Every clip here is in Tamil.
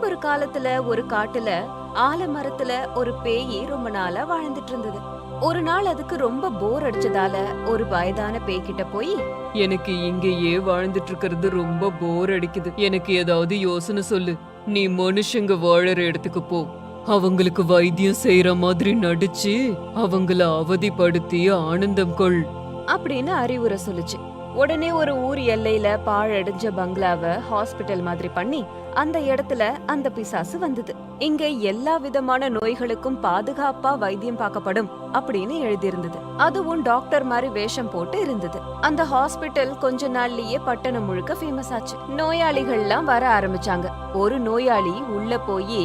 முன்பொரு காலத்துல ஒரு காட்டுல ஆலமரத்துல ஒரு பேயி ரொம்ப நாளா வாழ்ந்துட்டு இருந்தது. ஒரு நாள் அதுக்கு ரொம்ப போர் அடிச்சதால ஒரு வயதான பேய்கிட்ட போய், எனக்கு இங்கேயே வாழ்ந்துட்டு இருக்கிறது ரொம்ப போர் அடிக்குது. எனக்கு ஏதாவது யோசனை சொல்லு. நீ மனுஷங்க வாழற இடத்துக்கு போ. அவங்களுக்கு வைத்தியம் செய்யற மாதிரி நடிச்சு அவங்கள அவதிப்படுத்தி ஆனந்தம் கொள் அப்படின்னு அறிவுரை சொல்லுச்சு. உடனே ஒரு ஊர் எல்லையில பாழடைஞ்ச பங்களாவை ஹாஸ்பிட்டல் மாதிரி பண்ணி அந்த இடத்துல அந்த பிசாசு வந்தது. இங்க எல்லா விதமான நோய்களுக்கும் பாதுகாப்பா வைத்தியம் பார்க்கப்படும் அப்படின்னு எழுதியிருந்தது. அதுவும் டாக்டர் மாதிரி வேஷம் போட்டு இருந்தது. அந்த ஹாஸ்பிட்டல் கொஞ்ச நாள்லயே பட்டணம் முழுக்க ஃபேமஸ் ஆச்சு. நோயாளிகள்லாம் வர ஆரம்பிச்சாங்க. ஒரு நோயாளி உள்ள போய்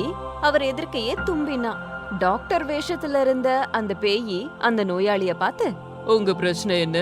அவர் எதிர்க்கையே தும்பினான். டாக்டர் வேஷத்துல இருந்த அந்த பேயி அந்த நோயாளிய பார்த்து, உங்க பிரச்சனை என்ன?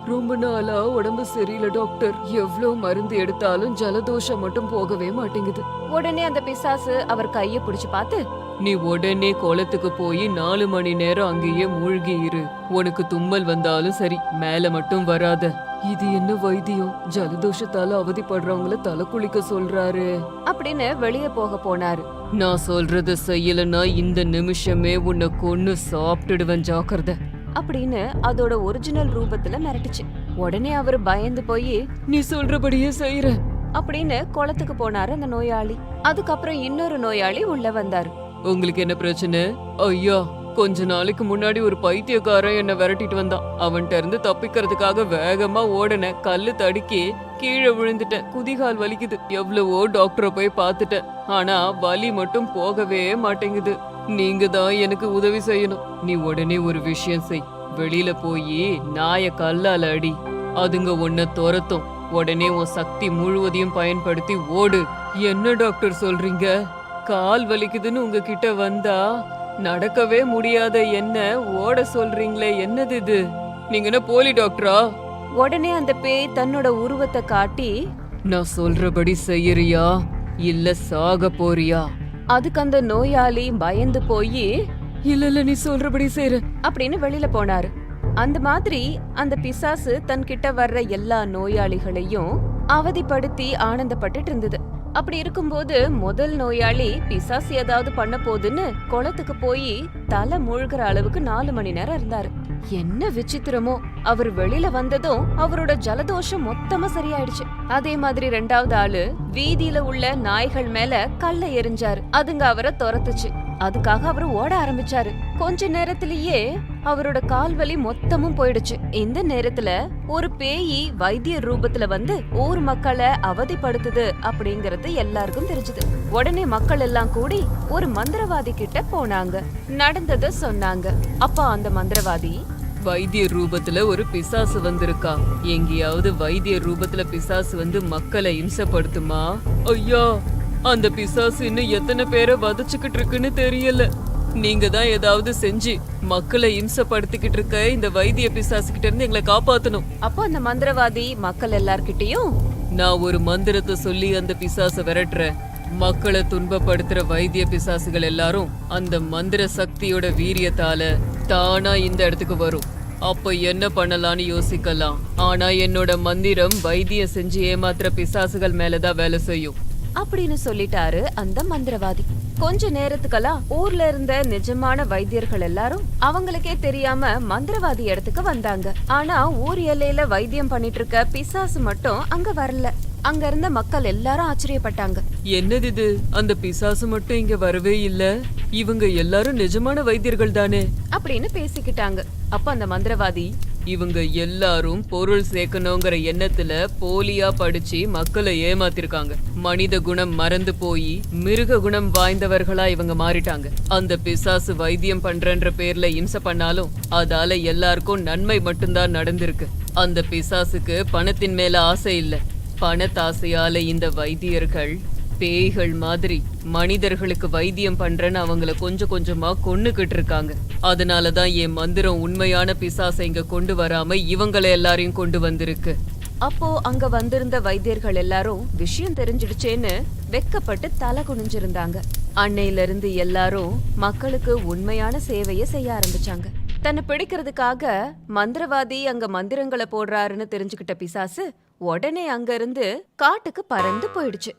ரொம்ப நாளா உடம்பு சரியில்லை டாக்டர். எவ்வளவு மருந்து எடுத்தாலும் ஜலதோஷம் மட்டும் போகவே மாட்டேங்குது. உடனே அந்த பிசாசு அவர் கைய பிடிச்சு பார்த்து, நீ உடனே குளத்துக்கு போய் 4 மணி நேரம் அங்கேயே மூழ்கி இரு. உனக்கு தும்மல் வந்தாலும் சரி, மேல மட்டும் வராத. இது என்ன வைத்தியம்? ஜலதோஷத்தால அவதிப்படுறவங்கள தலை குளிக்க சொல்றாரு அப்படின்னு வெளியே போக போனாரு. நான் சொல்றத செய்யலன்னா இந்த நிமிஷமே உன்னை கொன்னு சாப்பிட்டுடுவேன், ஜாக்கிரதை அப்படின்னு அதோட ஒரிஜினல் ரூபத்துல மிரட்டுச்சு. உடனே அவரு பயந்து போய், நீ சொல்றபடியே செய்யற அப்படின்னு குளத்துக்கு போனாரு அந்த நோயாளி. அதுக்கப்புறம் இன்னொரு நோயாளி உள்ள வந்தாரு. உங்களுக்கு என்ன பிரச்சனை? ஐயா, கொஞ்ச நாளைக்கு முன்னாடி ஒரு பைத்தியக்காரன் என்ன விரட்டிட்டு வந்தான். அவன்கிட்ட இருந்து தப்பிக்கிறதுக்காக வேகமா ஓடன. கல்லு தடுக்கி கீழே விழுந்துட்டேன். குதிகால் வலிக்குது. எவ்வளவோ டாக்டரை போய் பார்த்துட்டேன். ஆனா வலி மட்டும் போகவே மாட்டேங்குது. நீங்க தான் எனக்கு உதவி செய்யணும். நீ உடனே ஒரு விஷயம் செய். வெளியில போய் நாய கல்லால அடி. அதுங்க உன்னை துரத்தும். உடனே உன் சக்தி முழுவதையும் பயன்படுத்தி ஓடு. என்ன டாக்டர் சொல்றீங்க? கால் வலிக்குதுன்னு உங்ககிட்ட வந்தா நடக்கவே முடியாத என்ன ஓட சொல்றீங்களே, என்னது இது? நீங்க என்ன போலி டாக்டரா? உடனே அந்த பேய் தன்னோட உருவத்தை காட்டி, நான் சொல்றபடி செய்யறியா இல்ல சாக போறியா? அதுக்கு அந்த நோயாளி பயந்து போய், இல்ல நீ சொல்றபடி செய்யற அப்படின்னு வெளியில போனாரு. அந்த மாதிரி அந்த பிசாசு தன்கிட்ட வர்ற எல்லா நோயாளிகளையும் அவதிப்படுத்தி ஆனந்தப்பட்டுட்டு இருந்தது. அப்படி இருக்கும்போது முதல் நோயாளி பிசாசு ஏதாவது பண்ண போதுன்னு குளத்துக்கு போய் தலை மூழ்கிற அளவுக்கு 4 மணி நேரம் இருந்தாரு. என்ன விசித்திரமோ, அவர் வெளியில வந்ததும் அவரோட ஜலதோஷம் மொத்தமா சரியாயிடுச்சு. அதே மாதிரி 2வது ஆளு வீதியில உள்ள நாய்கள் மேல கல்ல எறிஞ்சாரு. அதுங்க அவரை துரத்துச்சு. அதுக்காக அவரு ஓட ஆரம்பிச்சாரு. கொஞ்ச நேரத்திலேயே அவரோட கால்வலி மொத்தமும் போயிடுச்சு. இந்த நேரத்துல ஒரு பேயி வைத்திய ரூபத்துல வந்து ஊர் மக்களை அவதிப்படுத்துது அப்படிங்கறது எல்லாருக்கும் தெரிஞ்சது. உடனே மக்கள் எல்லாம் கூடி ஒரு மந்திரவாதி கிட்ட போனாங்க. நடந்தத சொன்னாங்க. அப்ப அந்த மந்திரவாதி, வைத்திய ரூபத்துல ஒரு பிசாசு வந்திருக்கா. எங்கேயாவது வைத்திய ரூபத்துல பிசாசு வந்து மக்களை இம்சப்படுத்துமா? ஐயா, அந்த பிசாசு இன்னும் எத்தனை பேரை வதச்சுக்கிட்டு இருக்குன்னு தெரியல. நீங்க தான் ஏதாவது செஞ்சு மக்களை இம்சப்படுத்திக்கிட்டு இருக்க இந்த வைத்திய பிசாசு கிட்ட இருந்து எங்களை காப்பாத்தணும். அப்போ அந்த மந்திரவாதி மக்கள் எல்லார்கிட்டயும், நான் ஒரு மந்திரத்தை சொல்லி அந்த பிசாசை விரட்டுறேன். மக்களை துன்பப்படுத்துற வைத்திய பிசாசுகள் எல்லாரும் அந்த மந்திர சக்தியோட வீரியத்தால தானா இந்த இடத்துக்கு வரும். அப்ப என்ன பண்ணலான்னு யோசிக்கலாம். ஆனா என்னோட மந்திரம் வைத்தியம் செஞ்சு ஏமாத்துற பிசாசுகள் மேலதான் வேலை செய்யும் அப்படின்னு சொல்லிட்டாரு அந்த மந்திரவாதி. கொஞ்ச நேரத்துக்கெல்லாம் ஊர்ல இருந்த நிஜமான வைத்தியர்கள் எல்லாரும் அவங்களுக்கே தெரியாம மந்திரவாதி இடத்துக்கு வந்தாங்க. ஆனா ஊர் எல்லையில வைத்தியம் பண்ணிட்டு இருக்க பிசாசு மட்டும் அங்க வரல. அங்க இருந்த மக்கள் எல்லாரும் ஆச்சரியப்பட்டாங்க. என்னது இது? அந்த பிசாசு மட்டும் இங்க வரவே இல்ல. இவங்க எல்லாரும் நிஜமான வைத்தியர்கள் தானே அப்படின்னு பேசிக்கிட்டாங்க. அப்ப அந்த மந்திரவாதி, இவங்க எல்லாரும் பொருள் சேர்க்கணுங்கிற எண்ணத்துல போலியா படிச்சு மக்களை ஏமாத்திருக்காங்க. மனித குணம் மறந்து போய் மிருக குணம் வாய்ந்தவர்களா இவங்க மாறிட்டாங்க. அந்த பிசாசு வைத்தியம் பண்றன்ற பேர்ல இம்சை பண்ணாலும் அதால எல்லாருக்கும் நன்மை மட்டும்தான் நடந்திருக்கு. அந்த பிசாசுக்கு பணத்தின் மேல ஆசை இல்ல. பணத்தாசையால இந்த வைத்தியர்கள் பேய்கள் மாதிரி மனிதர்களுக்கு வைத்தியம் பண்றேன்னு அவங்கள கொஞ்சம் கொஞ்சமா கொன்னுகிட்டு இருக்காங்க. அதனாலதான் என் மந்திரம் உண்மையான பிசாசை இங்க கொண்டு வராம இவங்களை எல்லாரையும் கொண்டு வந்திருக்கு. அப்போ அங்க வந்திருந்த வைத்தியர்கள் எல்லாரும் விஷயம் தெரிஞ்சிடுச்சேன்னு வெக்கப்பட்டு தலை குனிஞ்சிருந்தாங்க. அன்னையில இருந்து எல்லாரும் மக்களுக்கு உண்மையான சேவையை செய்ய ஆரம்பிச்சாங்க. தன்னை பிடிக்கிறதுக்காக மந்திரவாதி அங்க மந்திரங்களை போடுறாருன்னு தெரிஞ்சுக்கிட்ட பிசாசு உடனே அங்க இருந்து காட்டுக்கு பறந்து போயிடுச்சு.